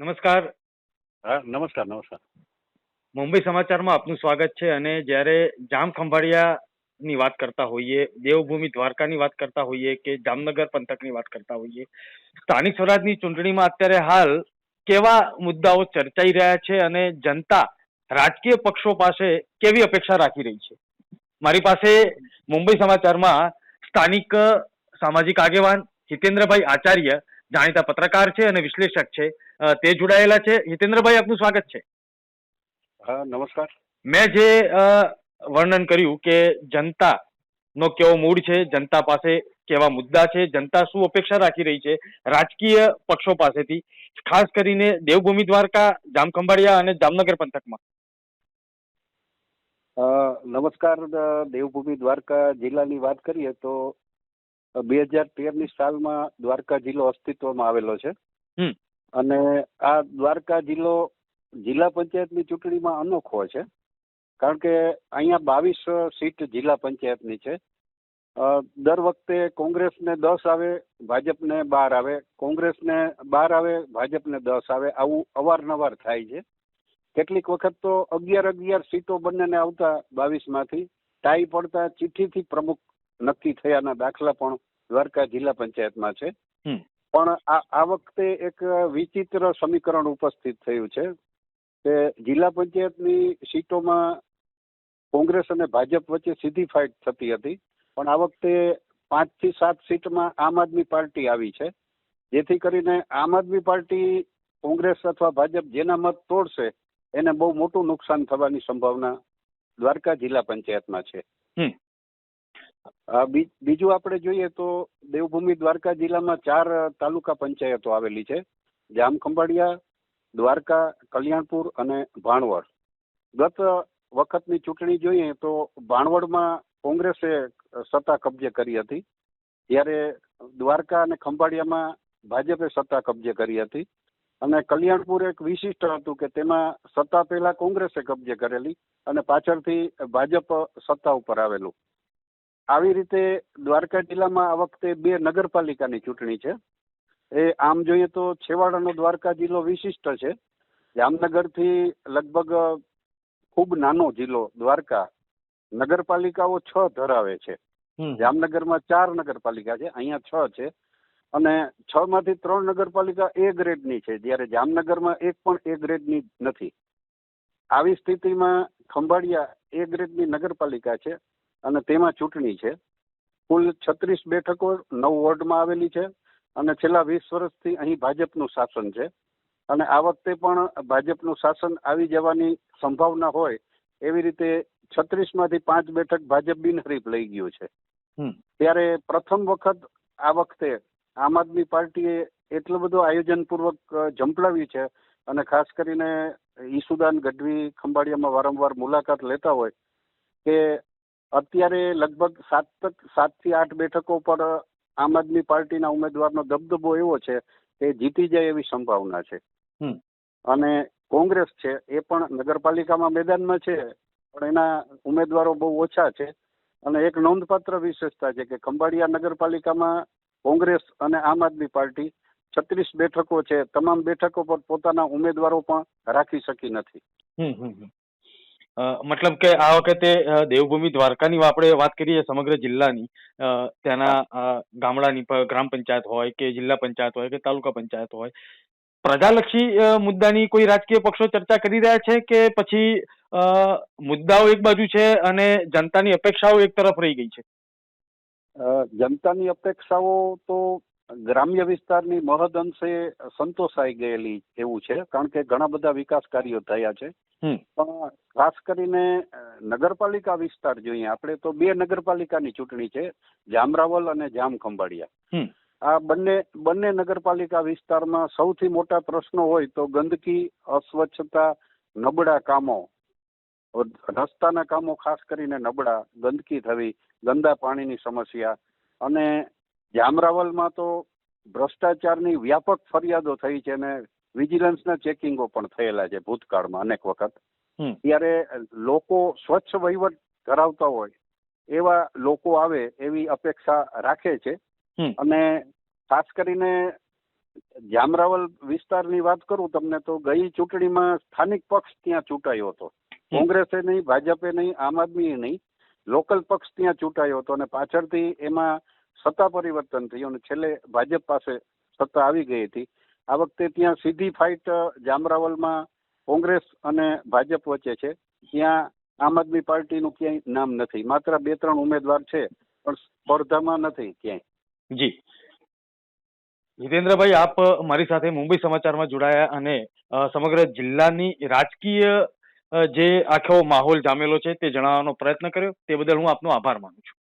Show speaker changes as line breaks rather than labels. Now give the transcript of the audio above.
નમસ્કાર.
હા, નમસ્કાર નમસ્કાર.
મુંબઈ સમાચારમાં આપનું સ્વાગત છે. અને જ્યારે જામ ખંભાળિયાની વાત કરતા હોઈએ, દેવભૂમિ દ્વારકાની વાત કરતા હોઈએ કે જામનગર પંથકની વાત કરતા હોઈએ, સ્થાનિક સ્વરાજની ચૂંટણીમાં અત્યારે હાલ કેવા મુદ્દાઓ ચર્ચાઈ રહ્યા છે અને જનતા રાજકીય પક્ષો પાસે કેવી અપેક્ષા રાખી રહી છે? મારી પાસે મુંબઈ સમાચારમાં સ્થાનિક સામાજિક આગેવાન હિતેન્દ્રભાઈ આચાર્ય, જાણીતા પત્રકાર છે અને વિશ્લેષક છે, તે જોડાયેલા છે. હિતેન્દ્રભાઈ, આપનું સ્વાગત છે.
હા, નમસ્કાર.
મેં જે વર્ણન કર્યું કે જનતા નો કેવો મૂડ છે, જનતા પાસે કેવા મુદ્દા છે, જનતા શું અપેક્ષા રાખી રહી છે રાજકીય પક્ષો પાસેથી, ખાસ કરીને દેવભૂમિ દ્વારકા, જામખંભાળિયા અને જામનગર પંથકમાં.
નમસ્કાર. દેવભૂમિ દ્વારકા જિલ્લાની વાત કરીએ તો 2013ની સાલમાં દ્વારકા જિલ્લો અસ્તિત્વમાં આવેલો છે. અને આ દ્વારકા જિલ્લો જિલ્લા પંચાયતની ચૂંટણીમાં અનોખો છે, કારણ કે અહીંયા 22 સીટ જિલ્લા પંચાયતની છે. દર વખતે કોંગ્રેસને 10 આવે, ભાજપને 12 આવે, કોંગ્રેસને 12 આવે, ભાજપને 10 આવે, આવું અવારનવાર થાય છે. કેટલીક વખત તો 11 સીટો બંનેને આવતા 22માંથી ટાઈ પડતા ચિઠ્ઠીથી પ્રમુખ નક્કી થયાના દાખલા પણ દ્વારકા જિલ્લા પંચાયતમાં છે. પણ આ વખતે એક વિચિત્ર સમીકરણ ઉપસ્થિત થયું છે કે જિલ્લા પંચાયતની સીટોમાં કોંગ્રેસ અને ભાજપ વચ્ચે સીધી ફાઇટ થતી હતી, પણ આ વખતે 5 થી 7 સીટમાં આમ આદમી પાર્ટી આવી છે, જેથી કરીને આમ આદમી પાર્ટી કોંગ્રેસ અથવા ભાજપ જેના મત તોડશે એને બહુ મોટું નુકસાન થવાની સંભાવના દ્વારકા જિલ્લા પંચાયતમાં છે. બીજું આપણે જોઈએ તો દેવભૂમિ દ્વારકા જિલ્લામાં 4 તાલુકા પંચાયતો આવેલી છે: જામખંભાળિયા, દ્વારકા, કલ્યાણપુર અને ભાણવડ. ગત વખતની ચૂંટણી જોઈએ તો ભાણવડમાં કોંગ્રેસે સત્તા કબજે કરી હતી, જ્યારે દ્વારકા અને ખંભાળિયામાં ભાજપે સત્તા કબજે કરી હતી. અને કલ્યાણપુર એક વિશિષ્ટ હતું કે તેમાં સત્તા પહેલા કોંગ્રેસે કબજે કરેલી અને પાછળથી ભાજપ સત્તા ઉપર આવેલું. આવી રીતે દ્વારકા જિલ્લામાં આ વખતે 2 નગરપાલિકાની ચૂંટણી છે. એ આમ જોઈએ તો છેવાડાનો દ્વારકા જિલ્લો વિશિષ્ટ છે. જામનગરથી લગભગ ખૂબ નાનો જિલ્લો દ્વારકા નગરપાલિકાઓ 6 ધરાવે છે. જામનગરમાં 4 નગરપાલિકા છે, અહીંયા 6 છે. અને 6 માંથી 3 નગરપાલિકા A ગ્રેડની છે, જ્યારે જામનગરમાં એક પણ A ગ્રેડની નથી. આવી સ્થિતિમાં ખંભાળિયા A ગ્રેડની નગરપાલિકા છે અને તેમાં ચૂંટણી છે. કુલ 36 બેઠકો 9 વોર્ડમાં આવેલી છે અને છેલ્લા 20 વર્ષથી અહીં ભાજપનું શાસન છે. અને આ વખતે પણ ભાજપનું શાસન આવી જવાની સંભાવના હોય એવી રીતે 36 માંથી 5 બેઠક ભાજપ બિનહરીફ લઈ ગયું છે. ત્યારે પ્રથમ વખત આ વખતે આમ આદમી પાર્ટીએ એટલું બધું આયોજનપૂર્વક ઝંપલાવ્યું છે, અને ખાસ કરીને ઈસુદાન ગઢવી ખંભાળિયામાં વારંવાર મુલાકાત લેતા હોય કે અત્યારે લગભગ 7 થી 8 બેઠકો પર આમ આદમી પાર્ટીના ઉમેદવારનો દબદબો એવો છે કે જીતી જાય એવી સંભાવના છે. અને કોંગ્રેસ છે એ પણ નગરપાલિકામાં મેદાનમાં છે, પણ એના ઉમેદવારો બહુ ઓછા છે. અને એક નોંધપાત્ર વિશેષતા છે કે ખંભાળિયા નગરપાલિકામાં કોંગ્રેસ અને આમ આદમી પાર્ટી 36 બેઠકો છે, તમામ બેઠકો પર પોતાના ઉમેદવારો પણ રાખી શકી નથી.
મતલબ કે આ વખતે દેવભૂમિ દ્વારકાની આપણે વાત કરીએ, સમગ્ર જિલ્લાની, ત્યાંના ગામડાની ગ્રામ પંચાયત હોય કે જિલ્લા પંચાયત હોય કે તાલુકા પંચાયત હોય, પ્રજાલક્ષી મુદ્દાની કોઈ રાજકીય પક્ષો ચર્ચા કરી રહ્યા છે કે પછી મુદ્દાઓ એક બાજુ છે અને જનતાની અપેક્ષાઓ એક તરફ રહી ગઈ છે?
જનતાની અપેક્ષાઓ તો ગ્રામ્ય વિસ્તારની મહદઅંશે સંતોષાઈ ગયેલી એવું છે, કારણ કે ઘણા બધા વિકાસ કાર્યો થયા છે. પણ ખાસ કરીને નગરપાલિકા વિસ્તાર જોઈએ આપણે તો 2 નગરપાલિકાની ચૂંટણી છે, જામરાવલ અને જામખંભાળિયા. આ બંને નગરપાલિકા વિસ્તારમાં સૌથી મોટા પ્રશ્નો હોય તો ગંદકી, અસ્વચ્છતા, નબળા કામો, રસ્તાના કામો ખાસ કરીને નબળા, ગંદકી થવી, ગંદા પાણીની સમસ્યા. અને જામરાવલમાં તો ભ્રષ્ટાચારની વ્યાપક ફરિયાદો થઈ છે અને વિજિલન્સના ચેકિંગો પણ થયેલા છે ભૂતકાળમાં અનેક વખત. ત્યારે લોકો સ્વચ્છ વહીવટ ધરાવતા હોય એવા લોકો આવે એવી અપેક્ષા રાખે છે. અને ખાસ કરીને જામરાવલ વિસ્તારની વાત કરું તમને તો ગઈ ચૂંટણીમાં સ્થાનિક પક્ષ ત્યાં ચૂંટાયો હતો. કોંગ્રેસે નહીં, ભાજપે નહીં, આમ આદમીએ નહીં, લોકલ પક્ષ ત્યાં ચૂંટાયો હતો અને પાછળથી એમાં સત્તા પરિવર્તન થયું અને છેલ્લે ભાજપ પાસે સત્તા આવી ગઈ હતી. આ વખતે ત્યાં સીધી ફાઇટ જામરાવલમાં કોંગ્રેસ અને ભાજપ વચ્ચે છે. ત્યાં આમ આદમી પાર્ટીનું ક્યાંય નામ નથી, માત્ર 2-3 ઉમેદવાર છે પણ સ્પર્ધામાં નથી ક્યાંય.
જી જીતેન્દ્રભાઈ, આપ મારી સાથે મુંબઈ સમાચારમાં જોડાયા અને સમગ્ર જિલ્લાની રાજકીય જે આખો માહોલ જામેલો છે તે જણાવવાનો પ્રયત્ન કર્યો, તે બદલ હું આપનો આભાર માનું છું.